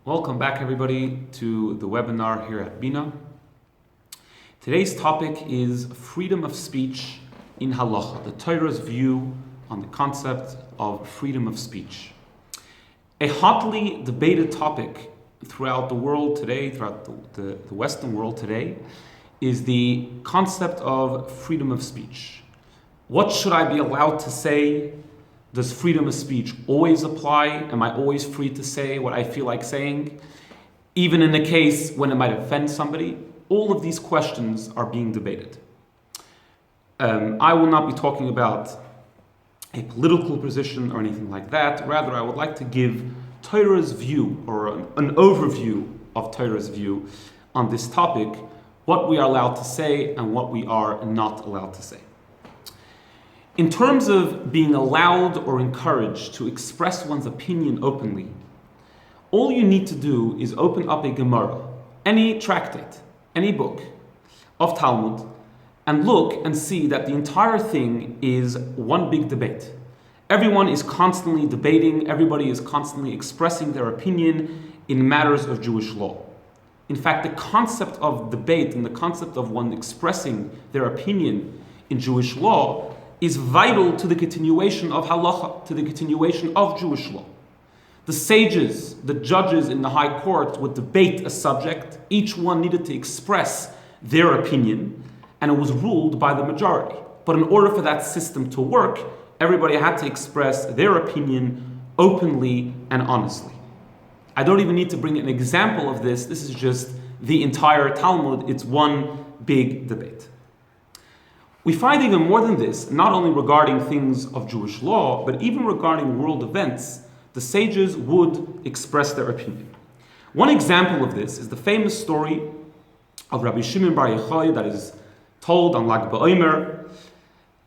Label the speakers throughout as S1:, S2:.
S1: Welcome back, everybody, to the webinar here at BINA. Today's topic is freedom of speech in halacha, the Torah's view on the concept of freedom of speech. A hotly debated topic throughout the world today, throughout the Western world today, is the concept of freedom of speech. What should I be allowed to say? Does freedom of speech always apply? Am I always free to say what I feel like saying? Even in the case when it might offend somebody? All of these questions are being debated. I will not be talking about a political position or anything like that. Rather, I would like to give Torah's view, or an overview of Torah's view on this topic, what we are allowed to say and what we are not allowed to say. In terms of being allowed or encouraged to express one's opinion openly, all you need to do is open up a Gemara, any tractate, any book of Talmud, and look and see that the entire thing is one big debate. Everyone is constantly debating, everybody is constantly expressing their opinion in matters of Jewish law. In fact, the concept of debate and the concept of one expressing their opinion in Jewish law is vital to the continuation of halacha, to the continuation of Jewish law. The sages, the judges in the high court would debate a subject. Each one needed to express their opinion, and it was ruled by the majority. But in order for that system to work, everybody had to express their opinion openly and honestly. I don't even need to bring an example of this. This is just the entire Talmud. It's one big debate. We find even more than this, not only regarding things of Jewish law, but even regarding world events, the sages would express their opinion. One example of this is the famous story of Rabbi Shimon bar Yochai that is told on Lag BaOmer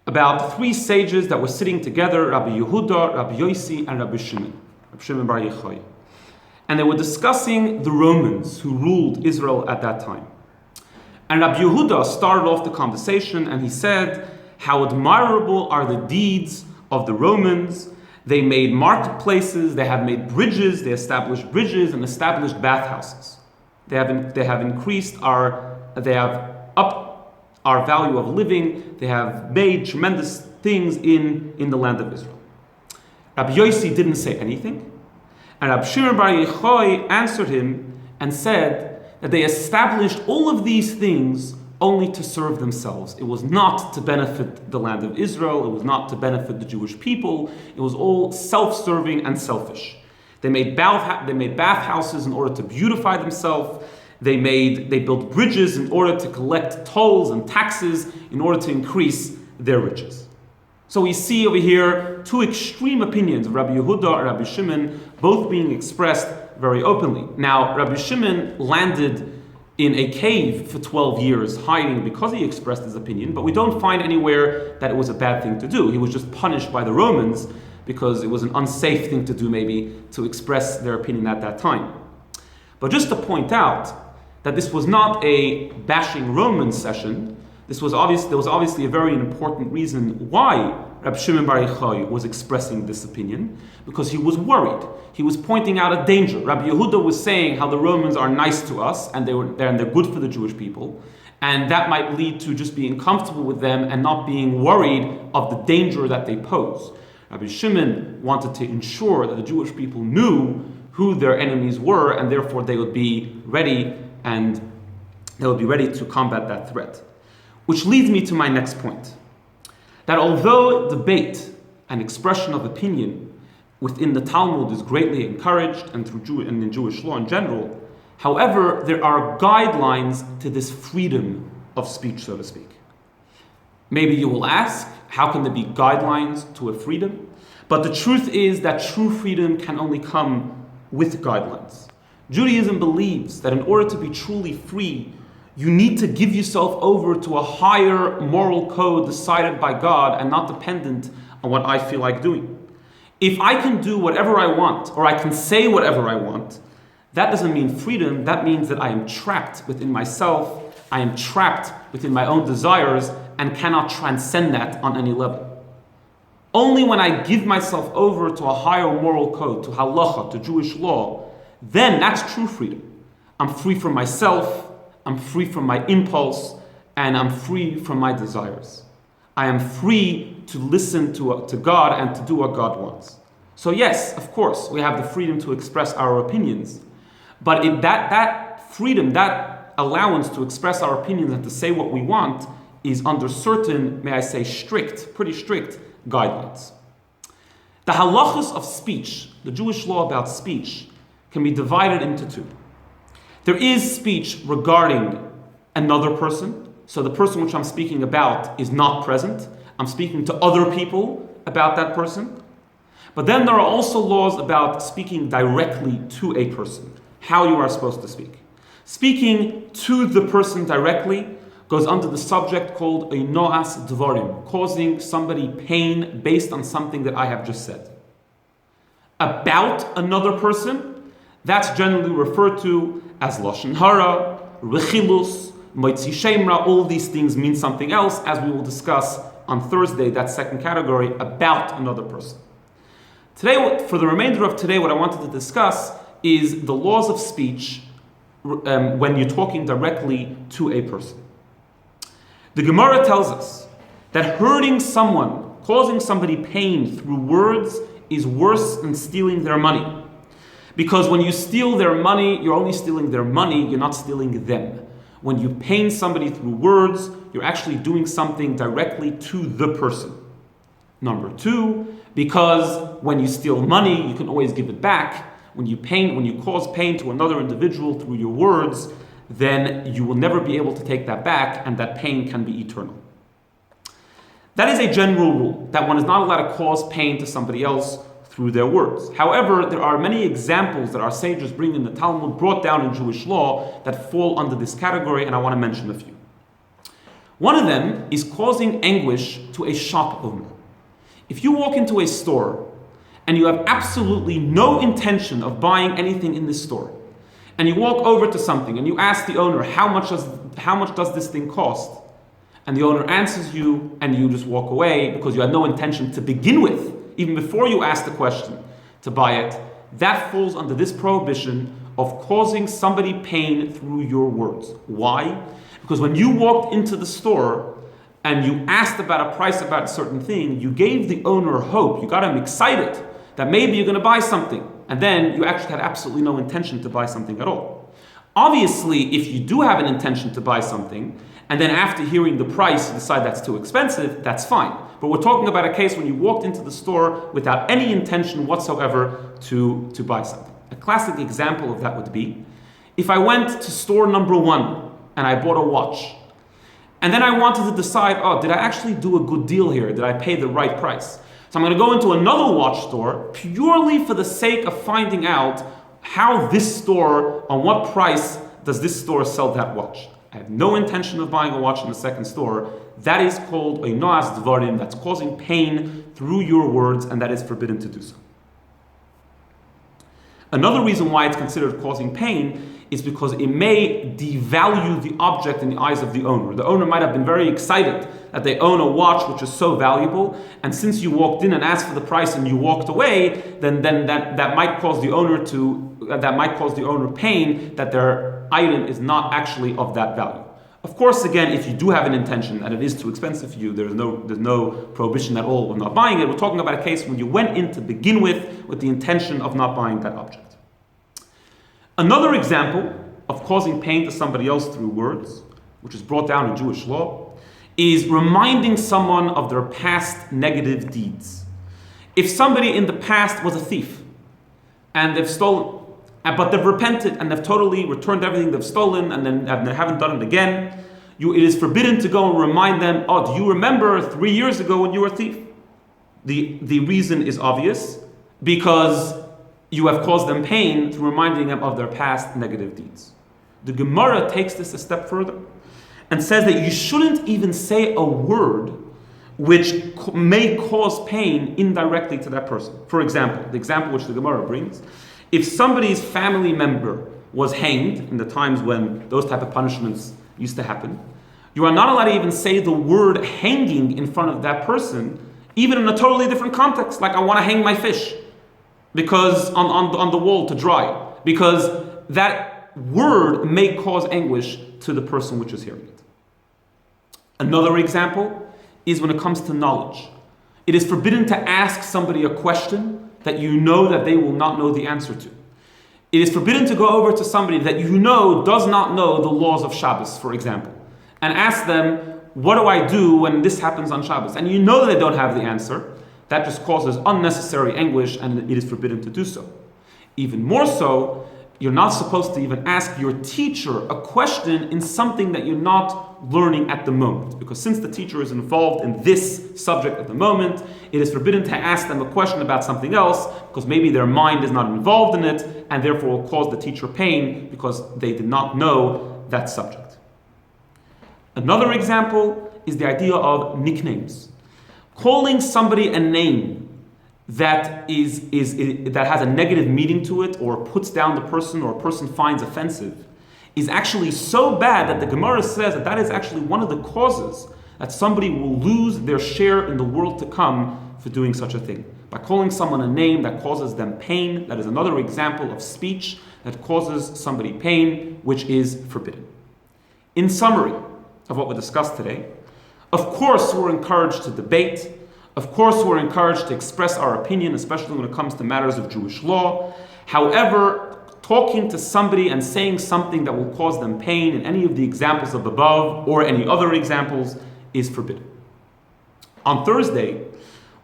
S1: about three sages that were sitting together, Rabbi Yehuda, Rabbi Yossi, and Rabbi Shimon bar Yochai. And they were discussing the Romans who ruled Israel at that time. And Rabbi Yehuda started off the conversation and he said, how admirable are the deeds of the Romans. They made marketplaces, they have made bridges, they established bridges and established bathhouses. They have upped our value of living. They have made tremendous things in the land of Israel. Rabbi Yossi didn't say anything. And Rabbi Shimon bar Yochai answered him and said that they established all of these things only to serve themselves. It was not to benefit the land of Israel. It was not to benefit the Jewish people. It was all self-serving and selfish. They made bathhouses in order to beautify themselves. They built bridges in order to collect tolls and taxes in order to increase their riches. So we see over here two extreme opinions of Rabbi Yehuda and Rabbi Shimon, both being expressed very openly. Now, Rabbi Shimon landed in a cave for 12 years, hiding because he expressed his opinion, but we don't find anywhere that it was a bad thing to do. He was just punished by the Romans because it was an unsafe thing to do, maybe, to express their opinion at that time. But just to point out that this was not a bashing Roman session, there was obviously a very important reason why Rabbi Shimon bar Yochai was expressing this opinion, because he was worried. He was pointing out a danger. Rabbi Yehuda was saying how the Romans are nice to us and they're good for the Jewish people, and that might lead to just being comfortable with them and not being worried of the danger that they pose. Rabbi Shimon wanted to ensure that the Jewish people knew who their enemies were, and therefore they would be ready to combat that threat. Which leads me to my next point, that although debate and expression of opinion within the Talmud is greatly encouraged and in Jewish law in general, however, there are guidelines to this freedom of speech, so to speak. Maybe you will ask, how can there be guidelines to a freedom? But the truth is that true freedom can only come with guidelines. Judaism believes that in order to be truly free, you need to give yourself over to a higher moral code decided by God and not dependent on what I feel like doing. If I can do whatever I want, or I can say whatever I want, that doesn't mean freedom. That means that I am trapped within myself. I am trapped within my own desires and cannot transcend that on any level. Only when I give myself over to a higher moral code, to halacha, to Jewish law, then that's true freedom. I'm free from myself, I'm free from my impulse, and I'm free from my desires. I am free to listen to God and to do what God wants. So yes, of course, we have the freedom to express our opinions, but that freedom, that allowance to express our opinions and to say what we want is under certain, may I say, pretty strict guidelines. The halachas of speech, the Jewish law about speech, can be divided into two. There is speech regarding another person. So the person which I'm speaking about is not present. I'm speaking to other people about that person. But then there are also laws about speaking directly to a person, how you are supposed to speak. Speaking to the person directly goes under the subject called noas dvarim, causing somebody pain based on something that I have just said. About another person, that's generally referred to as lashon hara, rechilus, moitzi shemra. All these things mean something else, as we will discuss on Thursday, that second category, about another person. Today, for the remainder of today, what I wanted to discuss is the laws of speech when you're talking directly to a person. The Gemara tells us that hurting someone, causing somebody pain through words is worse than stealing their money. Because when you steal their money, you're only stealing their money, you're not stealing them. When you pain somebody through words, you're actually doing something directly to the person. Number two, because when you steal money, you can always give it back. When you cause pain to another individual through your words, then you will never be able to take that back, and that pain can be eternal. That is a general rule, that one is not allowed to cause pain to somebody else through their words. However, there are many examples that our sages bring in the Talmud, brought down in Jewish law, that fall under this category, and I want to mention a few. One of them is causing anguish to a shop owner. If you walk into a store and you have absolutely no intention of buying anything in this store, and you walk over to something and you ask the owner, how much does this thing cost? And the owner answers you, and you just walk away because you had no intention to begin with, even before you ask the question, to buy it. That falls under this prohibition of causing somebody pain through your words. Why? Because when you walked into the store and you asked about a price about a certain thing, you gave the owner hope, you got him excited that maybe you're going to buy something, and then you actually had absolutely no intention to buy something at all. Obviously, if you do have an intention to buy something, and then after hearing the price you decide that's too expensive, that's fine. But we're talking about a case when you walked into the store without any intention whatsoever to buy something. A classic example of that would be, if I went to store number 1 and I bought a watch, and then I wanted to decide, did I actually do a good deal here? Did I pay the right price? So I'm going to go into another watch store purely for the sake of finding out how this store, on what price does this store sell that watch. I have no intention of buying a watch in the second store. That is called a noas dvarim, that's causing pain through your words, and that is forbidden to do so. Another reason why it's considered causing pain is because it may devalue the object in the eyes of the owner. The owner might have been very excited that they own a watch which is so valuable, and since you walked in and asked for the price and you walked away, then that might cause the owner pain that their item is not actually of that value. Of course, again, if you do have an intention and it is too expensive for you, there's no prohibition at all of not buying it. We're talking about a case when you went in to begin with the intention of not buying that object. Another example of causing pain to somebody else through words, which is brought down in Jewish law, is reminding someone of their past negative deeds. If somebody in the past was a thief, and they've stolen, but they've repented and they've totally returned everything they've stolen and then they haven't done it again, it is forbidden to go and remind them, do you remember 3 years ago when you were a thief? The reason is obvious, because you have caused them pain through reminding them of their past negative deeds. The Gemara takes this a step further and says that you shouldn't even say a word which may cause pain indirectly to that person. For example, the example which the Gemara brings, if somebody's family member was hanged in the times when those type of punishments used to happen, you are not allowed to even say the word hanging in front of that person, even in a totally different context, like I want to hang my fish because on the wall to dry, because that word may cause anguish to the person which is hearing it. Another example is when it comes to knowledge. It is forbidden to ask somebody a question that you know that they will not know the answer to. It is forbidden to go over to somebody that you know does not know the laws of Shabbos, for example, and ask them, what do I do when this happens on Shabbos? And you know that they don't have the answer. That just causes unnecessary anguish, and it is forbidden to do so. Even more so, you're not supposed to even ask your teacher a question in something that you're not learning at the moment. Because since the teacher is involved in this subject at the moment, it is forbidden to ask them a question about something else, because maybe their mind is not involved in it, and therefore will cause the teacher pain because they did not know that subject. Another example is the idea of nicknames. Calling somebody a name that that has a negative meaning to it, or puts down the person, or a person finds offensive, is actually so bad that the Gemara says that that is actually one of the causes that somebody will lose their share in the world to come for doing such a thing. By calling someone a name that causes them pain, that is another example of speech that causes somebody pain, which is forbidden. In summary of what we discussed today, of course we're encouraged to debate. Of course, we're encouraged to express our opinion, especially when it comes to matters of Jewish law. However, talking to somebody and saying something that will cause them pain in any of the examples of above or any other examples is forbidden. On Thursday,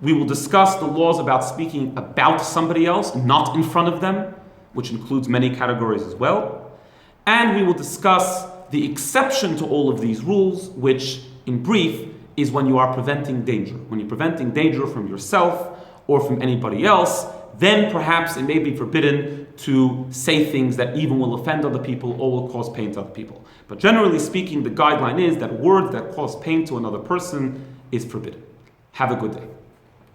S1: we will discuss the laws about speaking about somebody else, not in front of them, which includes many categories as well. And we will discuss the exception to all of these rules, which, in brief, is when you are preventing danger. When you're preventing danger from yourself or from anybody else, then perhaps it may be forbidden to say things that even will offend other people or will cause pain to other people. But generally speaking, the guideline is that words that cause pain to another person is forbidden. Have a good day.